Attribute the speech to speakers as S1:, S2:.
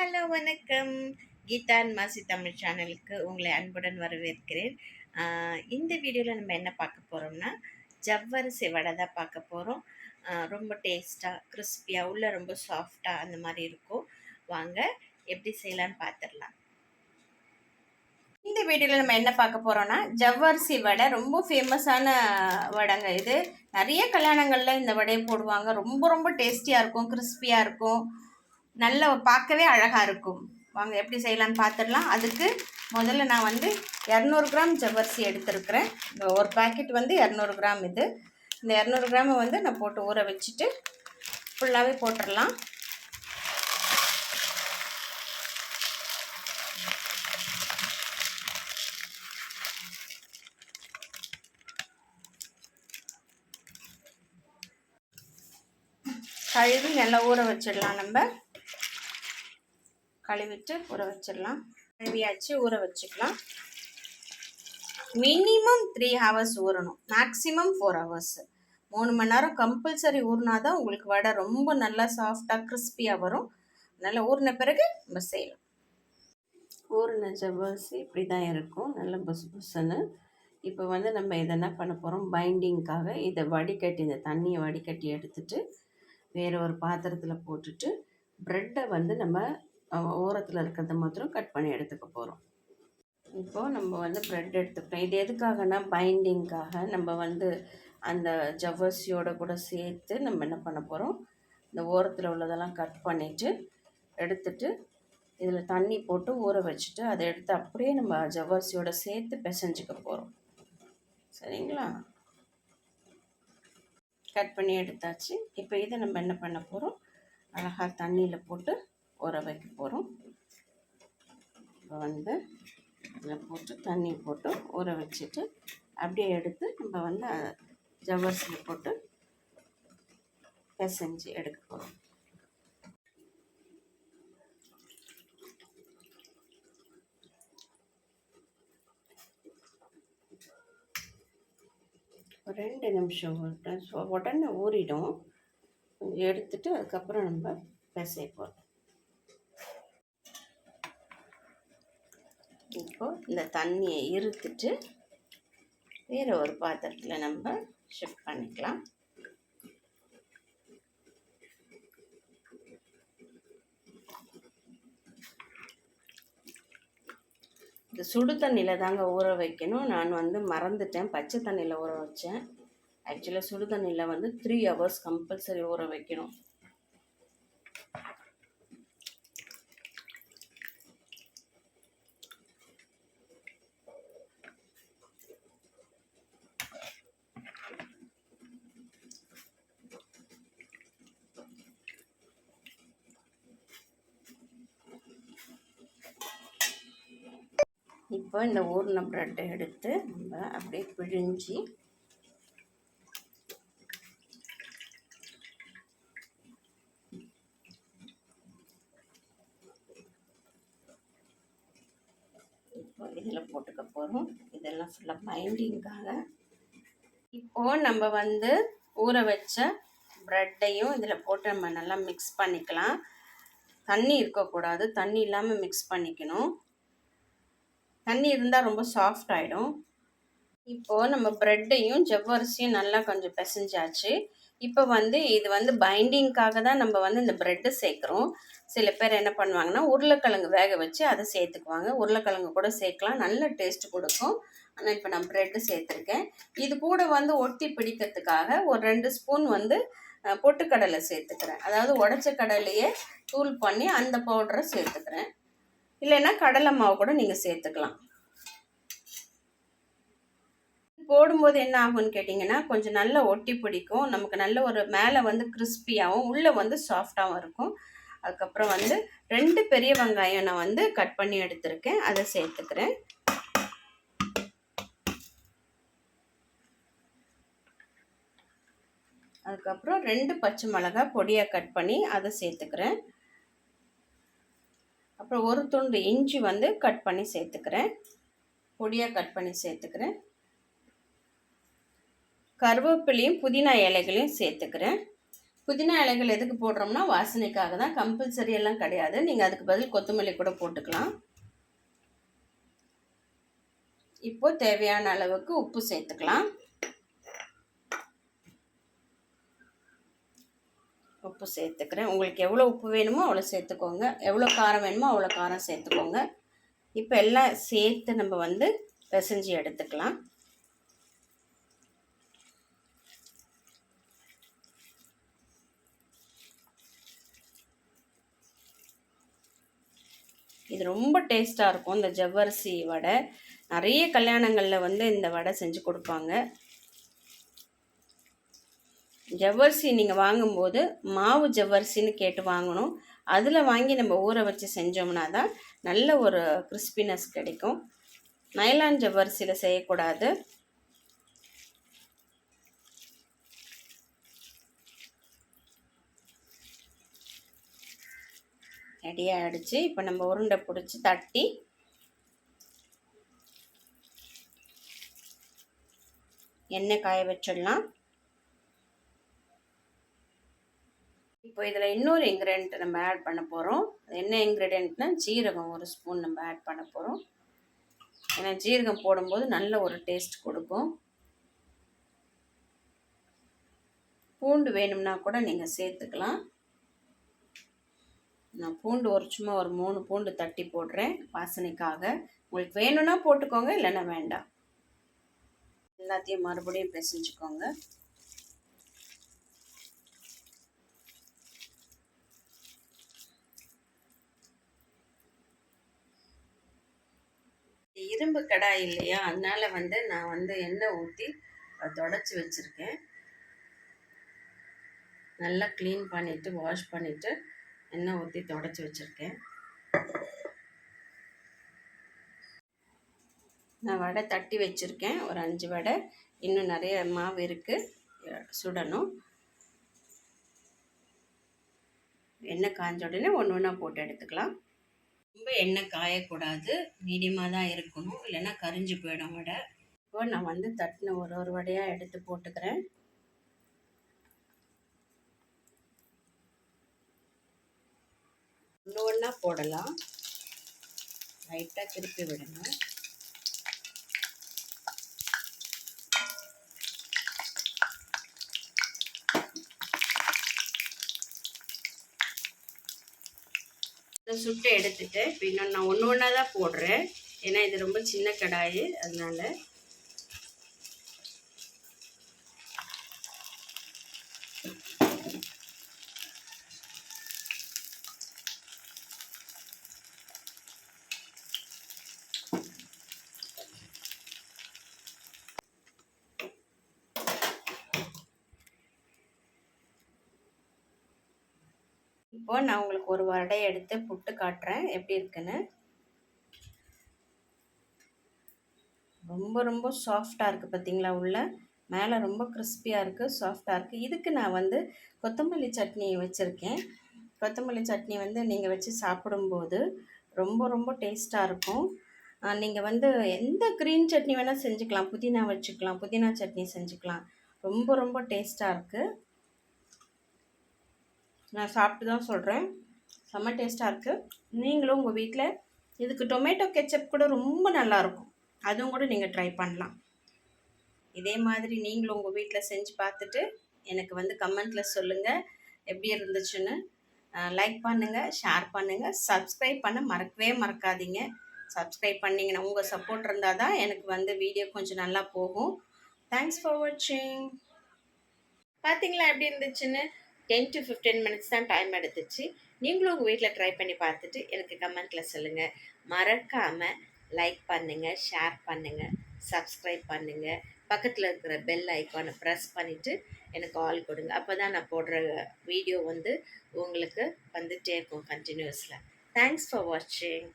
S1: Hello வணக்கம். Geetha and மாசி தமிழ் சேனலுக்கு உங்களை அன்புடன் வரவேற்கிறேன். இந்த வீடியோவில் நம்ம என்ன பார்க்க போகிறோம்னா ஜவ்வரிசி வடை தான் பார்க்க போகிறோம். ரொம்ப டேஸ்ட்டாக கிறிஸ்பியாக உள்ள ரொம்ப சாஃப்டாக அந்த மாதிரி இருக்கும். வாங்க எப்படி செய்யலான்னு பார்த்துடலாம். இந்த வீடியோவில் நம்ம என்ன பார்க்க போகிறோம்னா ஜவ்வரிசி வடை ரொம்ப ஃபேமஸான வடைங்க. இது நிறைய கல்யாணங்களில் இந்த வடையை போடுவாங்க. ரொம்ப ரொம்ப டேஸ்டியாக இருக்கும், கிறிஸ்பியாக இருக்கும், நல்ல பார்க்கவே அழகாக இருக்கும். வாங்க எப்படி செய்யலான்னு பார்த்துடலாம். அதுக்கு முதல்ல நான் 200 கிராம் ஜவ்வரிசி எடுத்துருக்கிறேன். ஒரு பேக்கெட் 200 கிராம். இது இந்த 200 கிராமை நான் போட்டு ஊற வச்சுட்டு ஃபுல்லாகவே போட்டுடலாம். கழுவி நல்லா ஊற வச்சிடலாம். நம்ம கழுவிட்டு ஊற வச்சிடலாம். கழுவியாச்சு ஊற வச்சுக்கலாம். மினிமம் 3 ஹவர்ஸ் ஊறணும், மேக்ஸிமம் 4 ஹவர்ஸ். 3 மணி நேரம் கம்பல்சரி ஊறினா தான் உங்களுக்கு வடை ரொம்ப நல்லா சாஃப்டாக கிறிஸ்பியாக வரும். நல்லா ஊறின பிறகு நம்ம செய்யலாம். ஊறின ஜவ்வரிசி இப்படி தான் இருக்கும், நல்ல புசு புசுன்னு. இப்போ நம்ம இதை என்ன பண்ண போகிறோம், பைண்டிங்காக இதை வடிகட்டி, இந்த தண்ணியை வடிகட்டி எடுத்துட்டு வேறு ஒரு பாத்திரத்தில் போட்டுட்டு ப்ரெட்டை நம்ம ஓரத்தில் இருக்கிறத மாத்திரம் கட் பண்ணி எடுத்துக்க போகிறோம். இப்போது நம்ம ப்ரெட் எடுத்துக்கிறோம். இது எதுக்காகனா பைண்டிங்காக நம்ம அந்த ஜவ்வரிசியோட கூட சேர்த்து நம்ம என்ன பண்ண போகிறோம், இந்த ஓரத்தில் உள்ளதெல்லாம் கட் பண்ணிவிட்டு எடுத்துட்டு இதில் தண்ணி போட்டு ஊற வச்சுட்டு அதை எடுத்து அப்படியே நம்ம ஜவ்வரிசியோட சேர்த்து பிசைஞ்சிக்க போகிறோம். சரிங்களா? கட் பண்ணி எடுத்தாச்சு. இப்போ இதை நம்ம என்ன பண்ண போகிறோம், அழகாக தண்ணியில் போட்டு ஊற வைக்க போகிறோம். இப்போ இதில் போட்டு தண்ணி போட்டு ஊற வச்சுட்டு அப்படியே எடுத்து நம்ம ஜவ்வரிசியில் போட்டு பிசைஞ்சு எடுக்க போகிறோம். ஒரு 2 நிமிஷம் உடனே ஊறிடும். கொஞ்சம் எடுத்துட்டு அதுக்கப்புறம் நம்ம பிசைய போகிறோம். இப்போது இந்த தண்ணியை இருத்துட்டு வேறு ஒரு பாத்திரத்தில் நம்ம ஷிஃப்ட் பண்ணிக்கலாம். இந்த சுடு தண்ணியில் தாங்க ஊற வைக்கணும். நான் மறந்துட்டேன், பச்சை தண்ணியில் ஊற வச்சேன். ஆக்சுவலாக சுடு தண்ணியில் 3 ஹவர்ஸ் கம்பல்சரி ஊற வைக்கணும். இப்போ இந்த ஊறின ப்ரெட்டை எடுத்து நம்ம அப்படியே பிழிஞ்சி இப்போ இதில் போட்டுக்க போகிறோம். இதெல்லாம் ஃபுல்லாக பைண்டிங்காக. இப்போது நம்ம ஊற வச்ச ப்ரெட்டையும் இதில் போட்டு நம்ம நல்லா மிக்ஸ் பண்ணிக்கலாம். தண்ணி இருக்கக்கூடாது, தண்ணி இல்லாமல் மிக்ஸ் பண்ணிக்கணும். தண்ணி இருந்தால் ரொம்ப சாஃப்ட் ஆகிடும். இப்போது நம்ம ப்ரெட்டையும் ஜவ்வரிசியும் நல்லா கொஞ்சம் பிசைஞ்சாச்சு. இப்போ இது பைண்டிங்காக தான் நம்ம இந்த ப்ரெட்டு சேர்க்குறோம். சில பேர் என்ன பண்ணுவாங்கன்னா உருளைக்கிழங்கு வேக வச்சு அதை சேர்த்துக்குவாங்க. உருளைக்கிழங்கு கூட சேர்க்கலாம், நல்ல டேஸ்ட் கொடுக்கும். ஆனால் இப்போ நான் ப்ரெட்டு சேர்த்துருக்கேன். இது கூட ஒட்டி பிடிக்கிறதுக்காக ஒரு 2 ஸ்பூன் பொட்டுக்கடலை சேர்த்துக்கிறேன். அதாவது உடச்ச கடலையே தூள் பண்ணி அந்த பவுடரை சேர்த்துக்கிறேன். இல்லைன்னா கடலை மாவு கூட நீங்கள் சேர்த்துக்கலாம். போடும்போது என்ன ஆகும்னு கேட்டிங்கன்னா கொஞ்சம் நல்லா ஒட்டி பிடிக்கும். நமக்கு நல்ல ஒரு மேலே கிறிஸ்பியாகவும் உள்ளே சாஃப்டாகவும் இருக்கும். அதுக்கப்புறம் 2 பெரிய வெங்காயம் நான் கட் பண்ணி எடுத்திருக்கேன், அதை சேர்த்துக்கிறேன். அதுக்கப்புறம் 2 பச்சை மிளகாய் பொடியாக கட் பண்ணி அதை சேர்த்துக்கிறேன். அப்புறம் ஒரு துண்டு இஞ்சி கட் பண்ணி சேர்த்துக்கிறேன், பொடியாக கட் பண்ணி சேர்த்துக்கிறேன். கருவேப்பிலையும் புதினா இலைகளையும் சேர்த்துக்கிறேன். புதினா இலைகள் எதுக்கு போடுறோம்னா வாசனைக்காக தான், கம்பல்சரி எல்லாம் கிடையாது. நீங்கள் அதுக்கு பதில் கொத்தமல்லி கூட போட்டுக்கலாம். இப்போ தேவையான அளவுக்கு உப்பு சேர்த்துக்கலாம். உப்பு சேர்த்துக்கிறேன். உங்களுக்கு எவ்வளோ உப்பு வேணுமோ அவ்வளோ சேர்த்துக்கோங்க, எவ்வளோ காரம் வேணுமோ அவ்வளோ காரம் சேர்த்துக்கோங்க. இப்போ எல்லாம் சேர்த்து நம்ம வந்து பிசைஞ்சு எடுத்துக்கலாம். இது ரொம்ப டேஸ்ட்டாக இருக்கும் இந்த ஜவ்வரிசி வடை. நிறைய கல்யாணங்களில் வந்து இந்த வடை செஞ்சு கொடுப்பாங்க. ஜவ்வரிசி நீங்கள் வாங்கும்போது மாவு ஜவ்வரிசின்னு கேட்டு வாங்கணும். அதில் வாங்கி நம்ம ஊற வச்சு செஞ்சோம்னா தான் நல்ல ஒரு கிறிஸ்பினஸ் கிடைக்கும். நைலான் ஜவ்வரிசியில் செய்யக்கூடாது. ரெடியாக ஆகிடுச்சு. இப்போ நம்ம உருண்டை பிடிச்சி தட்டி எண்ணெய் காய வச்சிடலாம். இப்போ இதில் இன்னொரு இன்க்ரீடியன்ட் நம்ம ஆட் பண்ண போகிறோம். என்ன இன்க்ரீடியன்ட்னா ஜீரகம் 1 ஸ்பூன் நம்ம ஆட் பண்ண போகிறோம். ஏன்னா ஜீரகம் போடும்போது நல்ல ஒரு டேஸ்ட் கொடுக்கும். பூண்டு வேணும்னா கூட நீங்கள் சேர்த்துக்கலாம். நான் பூண்டு சும்மா ஒரு 3 பூண்டு தட்டி போடுறேன் வாசனைக்காக. உங்களுக்கு வேணும்னா போட்டுக்கோங்க, இல்லைன்னா வேண்டாம். எல்லாத்தையும் மறுபடியும் பிசைஞ்சுக்கோங்க. இரும்பு கடாய் இல்லையா, அதனால வந்து நான் வந்து எண்ணெய் ஊற்றி தொடச்சி வச்சுருக்கேன். நல்லா க்ளீன் பண்ணிவிட்டு வாஷ் பண்ணிவிட்டு எண்ணெய் ஊற்றி தொடச்சி வச்சுருக்கேன். நான் வடை தட்டி வச்சுருக்கேன், ஒரு 5 வடை. இன்னும் நிறைய மாவு இருக்குது, சுடணும். எண்ணெய் காஞ்ச உடனே ஒன்று ஒன்றா போட்டு எடுத்துக்கலாம். ரொம்ப எண்ணெய் காயக்கூடாது, மீடியமாக தான் இருக்கணும், இல்லைன்னா கரிஞ்சு போயிடும் வடை. இப்போ நான் வந்து தட்டின ஒரு வடையாக எடுத்து போட்டுக்கிறேன். ஒன்று ஒன்றா போடலாம், லைட்டாக திருப்பி விடணும். சுட்டு எடுத்துட்டு இப்போ இன்னும் நான் ஒன்று ஒன்றா தான் போடுறேன், ஏன்னா இது ரொம்ப சின்ன கடாய், அதனால. இப்போ நான் உங்களுக்கு ஒரு வடையை எடுத்து புட்டு காட்டுறேன் எப்படி இருக்குன்னு. ரொம்ப ரொம்ப சாஃப்டாக இருக்குது பார்த்தீங்களா, உள்ள மேலே ரொம்ப கிறிஸ்பியாக இருக்குது, சாஃப்டாக இருக்குது. இதுக்கு நான் வந்து கொத்தமல்லி சட்னி வச்சுருக்கேன். கொத்தமல்லி சட்னி வந்து நீங்கள் வச்சு சாப்பிடும்போது ரொம்ப ரொம்ப டேஸ்ட்டாக இருக்கும். நீங்கள் வந்து எந்த க்ரீன் சட்னி வேணால் செஞ்சுக்கலாம், புதினா வச்சுக்கலாம், புதினா சட்னி செஞ்சுக்கலாம். ரொம்ப ரொம்ப டேஸ்ட்டாக இருக்குது. நான் சாப்பிட்டு தான் சொல்கிறேன், செம்ம டேஸ்ட்டாக இருக்குது. நீங்களும் உங்கள் வீட்டில் இதுக்கு டொமேட்டோ கெச்சப் கூட ரொம்ப நல்லாயிருக்கும், அதுவும் கூட நீங்கள் ட்ரை பண்ணலாம். இதே மாதிரி நீங்களும் உங்கள் வீட்டில் செஞ்சு பார்த்துட்டு எனக்கு வந்து கமெண்ட்டில் சொல்லுங்கள் எப்படி இருந்துச்சுன்னு. லைக் பண்ணுங்கள், ஷேர் பண்ணுங்கள், சப்ஸ்கிரைப் பண்ண மறக்கவே மறக்காதீங்க. சப்ஸ்கிரைப் பண்ணிங்கன்னா உங்கள் சப்போர்ட் இருந்தால் தான் எனக்கு வந்து வீடியோ கொஞ்சம் நல்லா போகும். தேங்க்ஸ் ஃபார் வாட்சிங். பார்த்தீங்களா எப்படி இருந்துச்சுன்னு? 10 to 15 மினிட்ஸ் தான் டைம் எடுத்துச்சு. நீங்களும் உங்கள் வீட்டில் ட்ரை பண்ணி பார்த்துட்டு எனக்கு கமெண்ட்டில் சொல்லுங்கள். மறக்காமல் லைக் பண்ணுங்கள், ஷேர் பண்ணுங்கள், சப்ஸ்கிரைப் பண்ணுங்கள். பக்கத்தில் இருக்கிற பெல் ஐக்கானை ப்ரெஸ் பண்ணிவிட்டு எனக்கு ஆல் கொடுங்க. அப்போ தான் நான் போடுற வீடியோ வந்து உங்களுக்கு வந்துகிட்டே இருக்கும் கண்டினியூஸில். தேங்க்ஸ் ஃபார் வாட்சிங்.